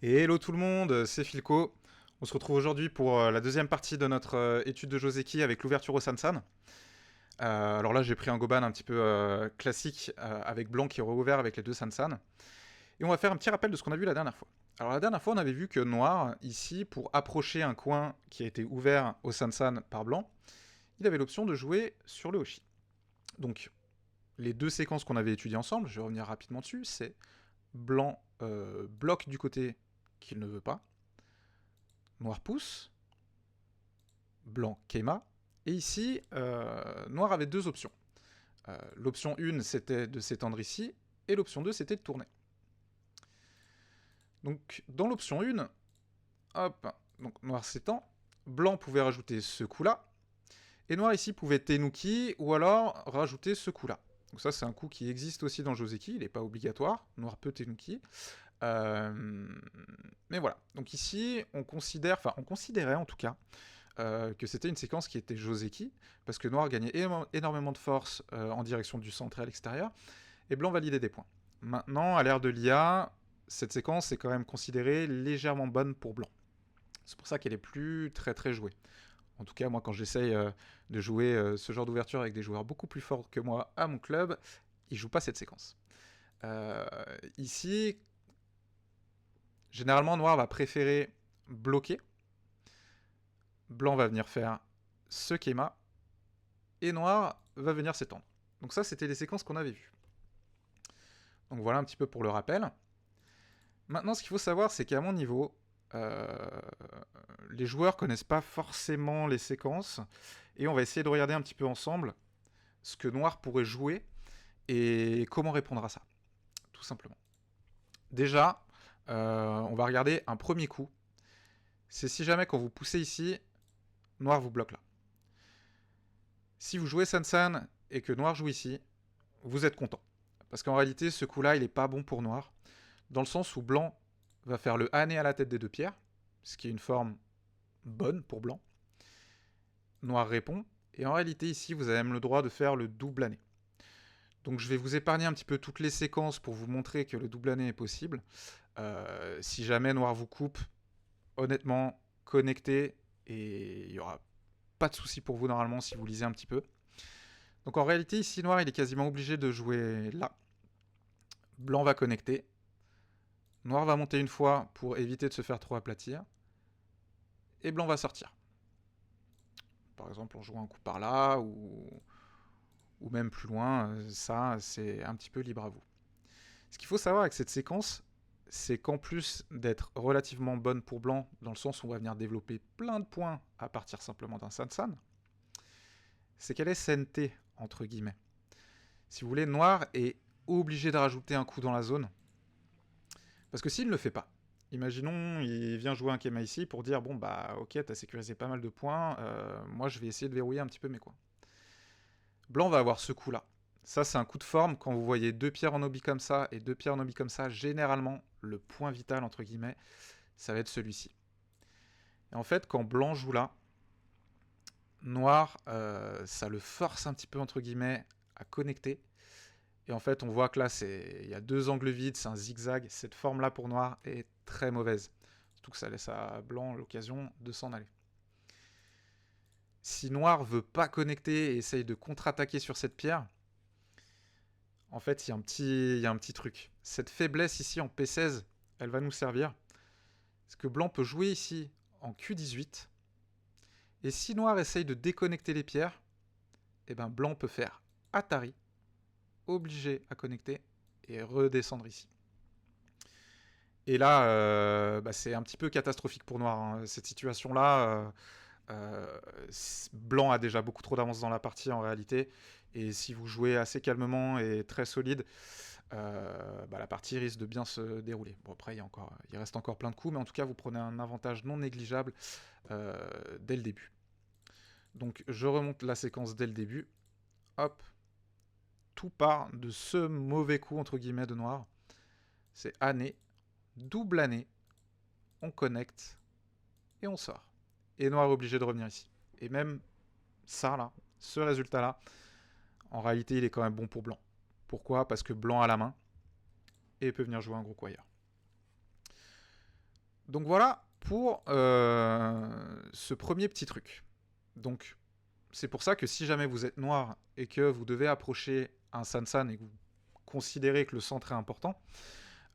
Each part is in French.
Et hello tout le monde, c'est Filco. On se retrouve aujourd'hui pour la deuxième partie de notre étude de Joseki avec l'ouverture au Sansan. Alors là, j'ai pris un Goban un petit peu classique avec blanc qui est rouvert avec les deux Sansan. Et on va faire un petit rappel de ce qu'on a vu la dernière fois. Alors la dernière fois, on avait vu que noir, ici, pour approcher un coin qui a été ouvert au Sansan par blanc, il avait l'option de jouer sur le Hoshi. Donc les deux séquences qu'on avait étudiées ensemble, je vais revenir rapidement dessus, c'est blanc bloque du côté qu'il ne veut pas, noir pousse, blanc Keima. Et ici, noir avait deux options. L'option 1, c'était de s'étendre ici, et l'option 2, c'était de tourner. Donc, dans l'option 1, hop, donc noir s'étend, blanc pouvait rajouter ce coup-là, et noir ici pouvait Tenuki, ou alors rajouter ce coup-là. Donc ça, c'est un coup qui existe aussi dans Joseki, il n'est pas obligatoire, noir peut Tenuki. Mais voilà, donc ici, on considérait en tout cas, que c'était une séquence qui était Joseki, parce que noir gagnait énormément de force en direction du centre et à l'extérieur, et blanc validait des points. Maintenant, à l'ère de l'IA, cette séquence est quand même considérée légèrement bonne pour blanc. C'est pour ça qu'elle est plus très très jouée. En tout cas, moi, quand j'essaye de jouer ce genre d'ouverture avec des joueurs beaucoup plus forts que moi à mon club, ils jouent pas cette séquence. Ici, généralement, noir va préférer bloquer. Blanc va venir faire ce Kema, et noir va venir s'étendre. Donc ça, c'était les séquences qu'on avait vues. Donc voilà un petit peu pour le rappel. Maintenant, ce qu'il faut savoir, c'est qu'à mon niveau, les joueurs connaissent pas forcément les séquences, et on va essayer de regarder un petit peu ensemble ce que noir pourrait jouer et comment répondre à ça, tout simplement. Déjà, on va regarder un premier coup. C'est si jamais quand vous poussez ici, noir vous bloque là. Si vous jouez Sansan et que noir joue ici, vous êtes content. Parce qu'en réalité, ce coup-là, il est pas bon pour noir, dans le sens où blanc va faire le hané à la tête des deux pierres, ce qui est une forme bonne pour blanc. Noir répond, et en réalité, ici, vous avez même le droit de faire le double hané. Donc je vais vous épargner un petit peu toutes les séquences pour vous montrer que le double hané est possible. Si jamais noir vous coupe, honnêtement, connectez, et il n'y aura pas de souci pour vous normalement si vous lisez un petit peu. Donc en réalité, ici, noir, il est quasiment obligé de jouer là. Blanc va connecter. Noir va monter une fois pour éviter de se faire trop aplatir. Et blanc va sortir. Par exemple, en jouant un coup par là, ou même plus loin. Ça, c'est un petit peu libre à vous. Ce qu'il faut savoir avec cette séquence, c'est qu'en plus d'être relativement bonne pour blanc, dans le sens où on va venir développer plein de points à partir simplement d'un Sansan, c'est qu'elle est SNT, entre guillemets. Si vous voulez, noir est obligé de rajouter un coup dans la zone, parce que s'il ne le fait pas, imaginons, il vient jouer un Kema ici pour dire, bon bah ok, t'as sécurisé pas mal de points, moi je vais essayer de verrouiller un petit peu mes coins. Blanc va avoir ce coup-là. Ça, c'est un coup de forme. Quand vous voyez deux pierres en obi comme ça et deux pierres en obi comme ça, généralement, le point vital, entre guillemets, ça va être celui-ci. Et en fait, quand blanc joue là, noir, ça le force un petit peu, entre guillemets, à connecter. Et en fait, on voit que là, il y a deux angles vides, c'est un zigzag. Cette forme-là pour noir est très mauvaise. Surtout que ça laisse à blanc l'occasion de s'en aller. Si noir veut pas connecter et essaye de contre-attaquer sur cette pierre, en fait, il y a un petit truc. Cette faiblesse ici en P16, elle va nous servir. Parce que blanc peut jouer ici en Q18. Et si noir essaye de déconnecter les pierres, eh ben blanc peut faire Atari, obligé à connecter, et redescendre ici. Et là, c'est un petit peu catastrophique pour noir. Hein. Cette situation-là, blanc a déjà beaucoup trop d'avance dans la partie en réalité. Et si vous jouez assez calmement et très solide, la partie risque de bien se dérouler. Bon, après, il reste encore plein de coups, mais en tout cas, vous prenez un avantage non négligeable dès le début. Donc, je remonte la séquence dès le début. Hop. Tout part de ce mauvais coup, entre guillemets, de noir. C'est année, double année, on connecte, et on sort. Et noir est obligé de revenir ici. Et même ça, là, ce résultat-là, en réalité, il est quand même bon pour blanc. Pourquoi ? Parce que blanc a la main, et peut venir jouer un gros quire. Donc voilà pour ce premier petit truc. Donc c'est pour ça que si jamais vous êtes noir et que vous devez approcher un Sansan et que vous considérez que le centre est important,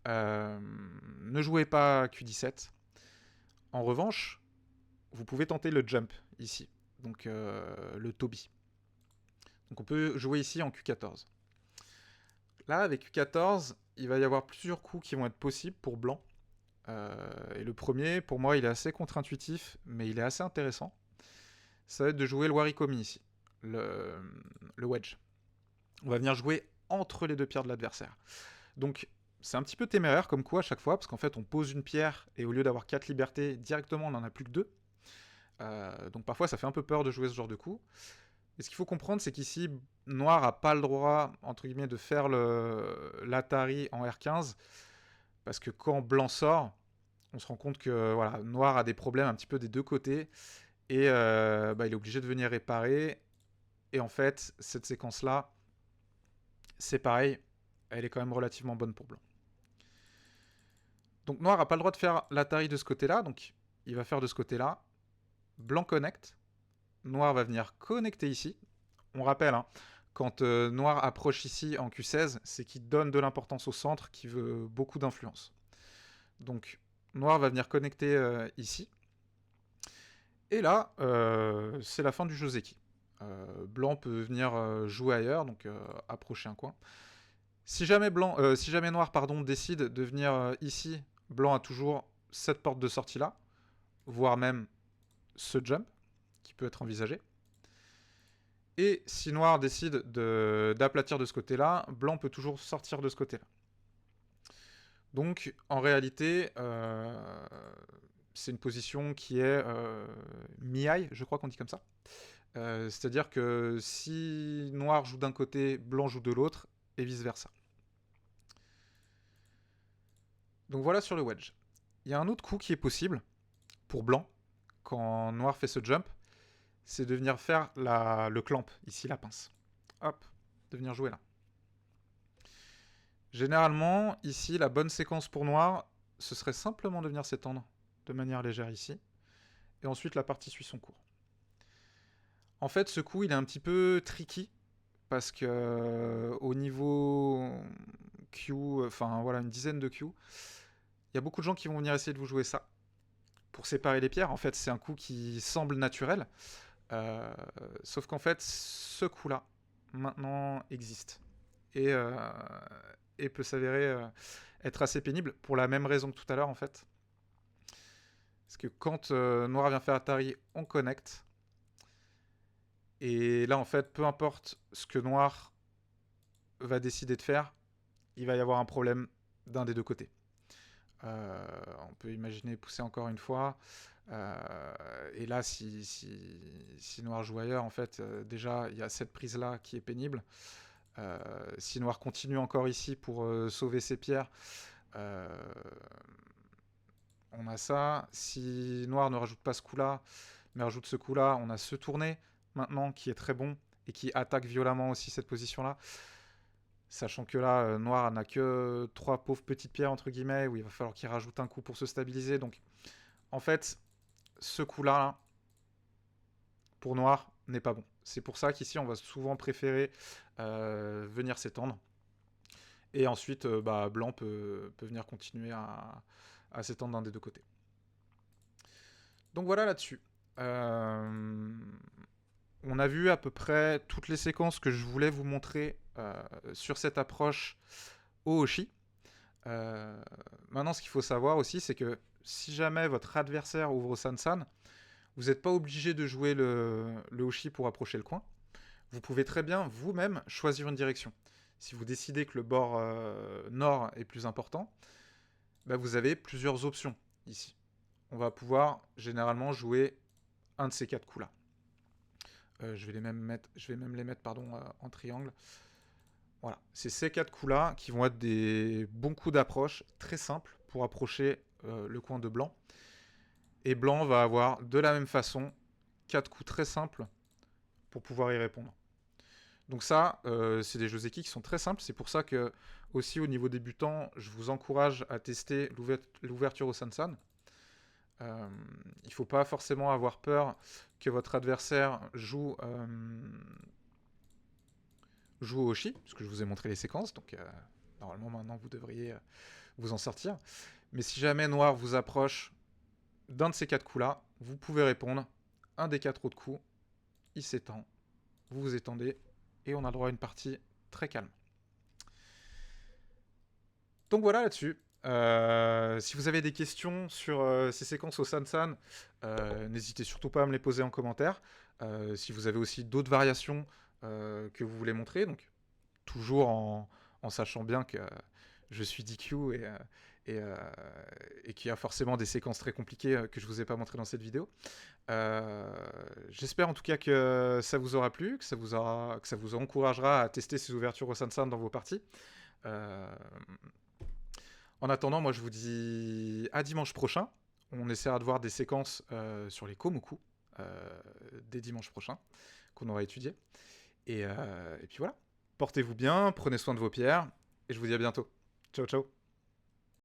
ne jouez pas Q17. En revanche, vous pouvez tenter le jump ici, donc le Toby. Donc on peut jouer ici en Q14. Là, avec Q14, il va y avoir plusieurs coups qui vont être possibles pour blanc. Et le premier, pour moi, il est assez contre-intuitif, mais il est assez intéressant. Ça va être de jouer le Warikomi ici, le wedge. On va venir jouer entre les deux pierres de l'adversaire. Donc c'est un petit peu téméraire comme coup à chaque fois, parce qu'en fait on pose une pierre, et au lieu d'avoir 4 libertés, directement on n'en a plus que 2. Donc parfois ça fait un peu peur de jouer ce genre de coup. Et ce qu'il faut comprendre, c'est qu'ici, noir n'a pas le droit, entre guillemets, de faire l'Atari en R15, parce que quand blanc sort, on se rend compte que voilà, noir a des problèmes un petit peu des deux côtés, et il est obligé de venir réparer. Et en fait, cette séquence-là, c'est pareil, elle est quand même relativement bonne pour blanc. Donc noir n'a pas le droit de faire l'Atari de ce côté-là, donc il va faire de ce côté-là. Blanc connecte. Noir va venir connecter ici. On rappelle, hein, quand noir approche ici en Q16, c'est qu'il donne de l'importance au centre, qui veut beaucoup d'influence. Donc noir va venir connecter ici. Et là, c'est la fin du Joseki. Blanc peut venir jouer ailleurs, donc approcher un coin. Si jamais noir décide de venir ici, blanc a toujours cette porte de sortie là, voire même ce jump qui peut être envisagé. Et si noir décide d'aplatir de ce côté-là, blanc peut toujours sortir de ce côté-là. Donc en réalité, c'est une position qui est mi-high, je crois qu'on dit comme ça. C'est-à-dire que si noir joue d'un côté, blanc joue de l'autre, et vice-versa. Donc voilà sur le wedge. Il y a un autre coup qui est possible pour blanc, quand noir fait ce jump, c'est de venir faire le clamp, ici la pince. Hop, de venir jouer là. Généralement, ici, la bonne séquence pour noir, ce serait simplement de venir s'étendre de manière légère ici, et ensuite la partie suit son cours. En fait, ce coup, il est un petit peu tricky, parce que au niveau Q, enfin voilà, une dizaine de Q, il y a beaucoup de gens qui vont venir essayer de vous jouer ça. Pour séparer les pierres, en fait, c'est un coup qui semble naturel, sauf qu'en fait, ce coup-là, maintenant, existe. Et peut s'avérer être assez pénible, pour la même raison que tout à l'heure, en fait. Parce que quand noir vient faire Atari, on connecte. Et là, en fait, peu importe ce que noir va décider de faire, il va y avoir un problème d'un des deux côtés. On peut imaginer pousser encore une fois. Et là, si noir joue ailleurs, en fait, déjà, il y a cette prise-là qui est pénible. Si noir continue encore ici pour sauver ses pierres, on a ça. Si noir ne rajoute pas ce coup-là, mais rajoute ce coup-là, on a ce tourné maintenant qui est très bon et qui attaque violemment aussi cette position-là. Sachant que là, noir n'a que 3 pauvres petites pierres, entre guillemets, où il va falloir qu'il rajoute un coup pour se stabiliser. Donc, en fait, ce coup-là, pour noir, n'est pas bon. C'est pour ça qu'ici, on va souvent préférer venir s'étendre. Et ensuite, blanc peut venir continuer à s'étendre d'un des deux côtés. Donc voilà là-dessus. On a vu à peu près toutes les séquences que je voulais vous montrer sur cette approche au Hoshi. Maintenant, ce qu'il faut savoir aussi, c'est que si jamais votre adversaire ouvre au Sansan, vous n'êtes pas obligé de jouer le Hoshi pour approcher le coin. Vous pouvez très bien vous-même choisir une direction. Si vous décidez que le bord nord est plus important, vous avez plusieurs options ici. On va pouvoir généralement jouer un de ces 4 coups-là. Je vais même les mettre en triangle. Voilà, c'est ces 4 coups-là qui vont être des bons coups d'approche très simples pour approcher le coin de blanc. Et blanc va avoir de la même façon 4 coups très simples pour pouvoir y répondre. Donc ça, c'est des Joseki qui sont très simples. C'est pour ça que, aussi au niveau débutant, je vous encourage à tester l'ouverture au Sansan. Il ne faut pas forcément avoir peur que votre adversaire joue au Oshi, puisque je vous ai montré les séquences, donc normalement maintenant vous devriez vous en sortir. Mais si jamais Noir vous approche d'un de ces 4 coups-là, vous pouvez répondre un des 4 autres coups, il s'étend, vous vous étendez, et on a le droit à une partie très calme. Donc voilà là-dessus. Si vous avez des questions sur ces séquences au Sansan, n'hésitez surtout pas à me les poser en commentaire. Si vous avez aussi d'autres variations que vous voulez montrer, donc toujours en sachant bien que je suis DQ et qu'il y a forcément des séquences très compliquées que je ne vous ai pas montrées dans cette vidéo. J'espère en tout cas que ça vous aura plu, que ça vous encouragera à tester ces ouvertures au Sansan dans vos parties. En attendant, moi je vous dis à dimanche prochain. On essaiera de voir des séquences sur les Komoku dès dimanche prochain qu'on aura étudié. Et puis voilà. Portez-vous bien, prenez soin de vos pierres, et je vous dis à bientôt. Ciao, ciao.